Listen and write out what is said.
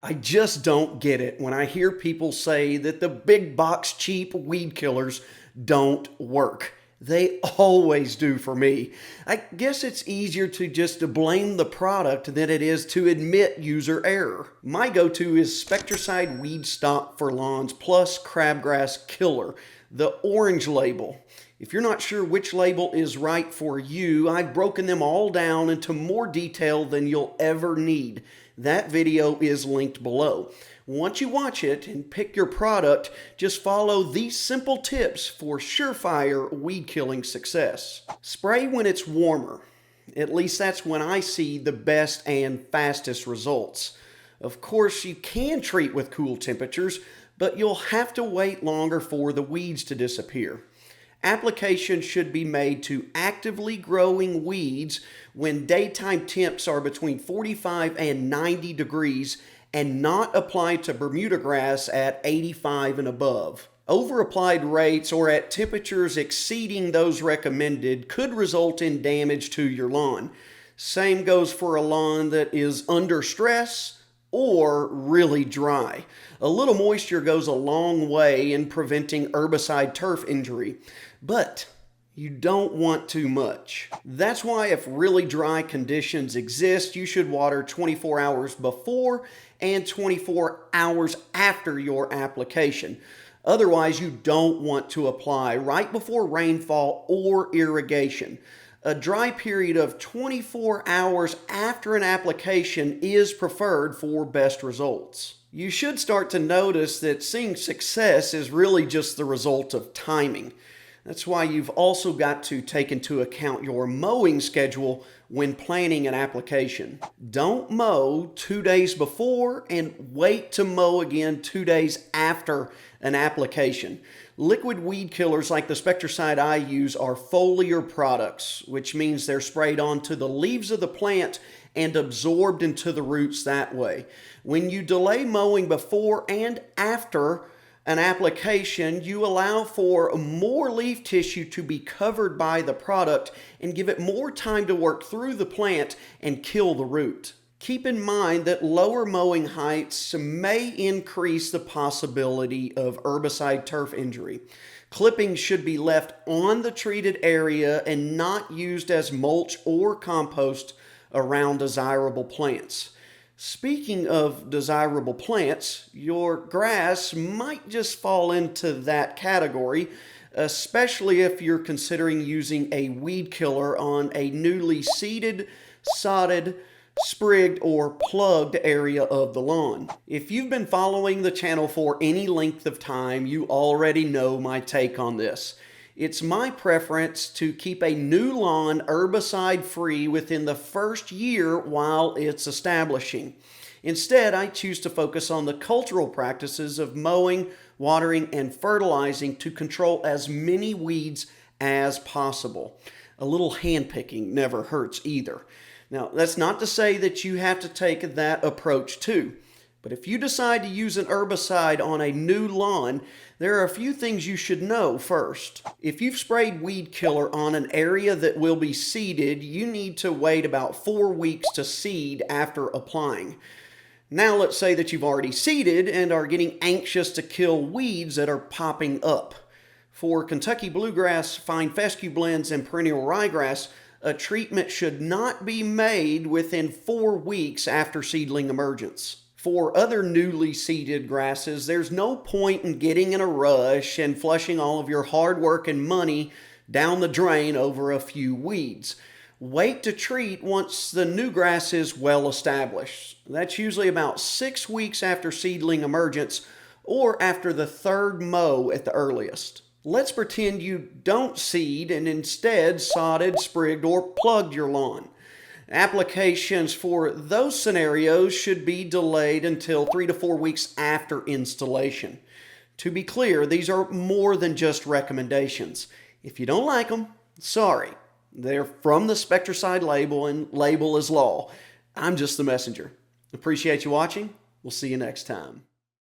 I just don't get it when I hear people say that the big box cheap weed killers don't work. They always do for me. I guess it's easier to just blame the product than it is to admit user error. My go-to is Spectracide Weed Stop for Lawns plus Crabgrass Killer, the orange label. If you're not sure which label is right for you, I've broken them all down into more detail than you'll ever need. That video is linked below. Once you watch it and pick your product, just follow these simple tips for surefire weed killing success. Spray when it's warmer. At least that's when I see the best and fastest results. Of course, you can treat with cool temperatures, but you'll have to wait longer for the weeds to disappear. Application should be made to actively growing weeds when daytime temps are between 45 and 90 degrees and not applied to Bermuda grass at 85 and above. Over-applied rates or at temperatures exceeding those recommended could result in damage to your lawn. Same goes for a lawn that is under stress or really dry. A little moisture goes a long way in preventing herbicide turf injury, but you don't want too much. That's why if really dry conditions exist, you should water 24 hours before and 24 hours after your application. Otherwise, you don't want to apply right before rainfall or irrigation. A dry period of 24 hours after an application is preferred for best results. You should start to notice that seeing success is really just the result of timing. That's why you've also got to take into account your mowing schedule when planning an application. Don't mow 2 days before and wait to mow again 2 days after an application. Liquid weed killers like the Spectracide I use are foliar products, which means they're sprayed onto the leaves of the plant and absorbed into the roots that way. When you delay mowing before and after an application, you allow for more leaf tissue to be covered by the product and give it more time to work through the plant and kill the root. Keep in mind that lower mowing heights may increase the possibility of herbicide turf injury. Clippings should be left on the treated area and not used as mulch or compost around desirable plants. Speaking of desirable plants, your grass might just fall into that category, especially if you're considering using a weed killer on a newly seeded, sodded, sprigged, or plugged area of the lawn. If you've been following the channel for any length of time, you already know my take on this. It's my preference to keep a new lawn herbicide-free within the first year while it's establishing. Instead, I choose to focus on the cultural practices of mowing, watering, and fertilizing to control as many weeds as possible. A little handpicking never hurts either. Now, that's not to say that you have to take that approach too. But if you decide to use an herbicide on a new lawn, there are a few things you should know first. If you've sprayed weed killer on an area that will be seeded, you need to wait about 4 weeks to seed after applying. Now let's say that you've already seeded and are getting anxious to kill weeds that are popping up. For Kentucky bluegrass, fine fescue blends, and perennial ryegrass, a treatment should not be made within 4 weeks after seedling emergence. For other newly seeded grasses, there's no point in getting in a rush and flushing all of your hard work and money down the drain over a few weeds. Wait to treat once the new grass is well established. That's usually about 6 weeks after seedling emergence or after the 3rd mow at the earliest. Let's pretend you don't seed and instead sodded, sprigged, or plugged your lawn. Applications for those scenarios should be delayed until 3 to 4 weeks after installation. To be clear, these are more than just recommendations. If you don't like them, sorry. They're from the Spectracide label, and label is law. I'm just the messenger. Appreciate you watching. We'll see you next time.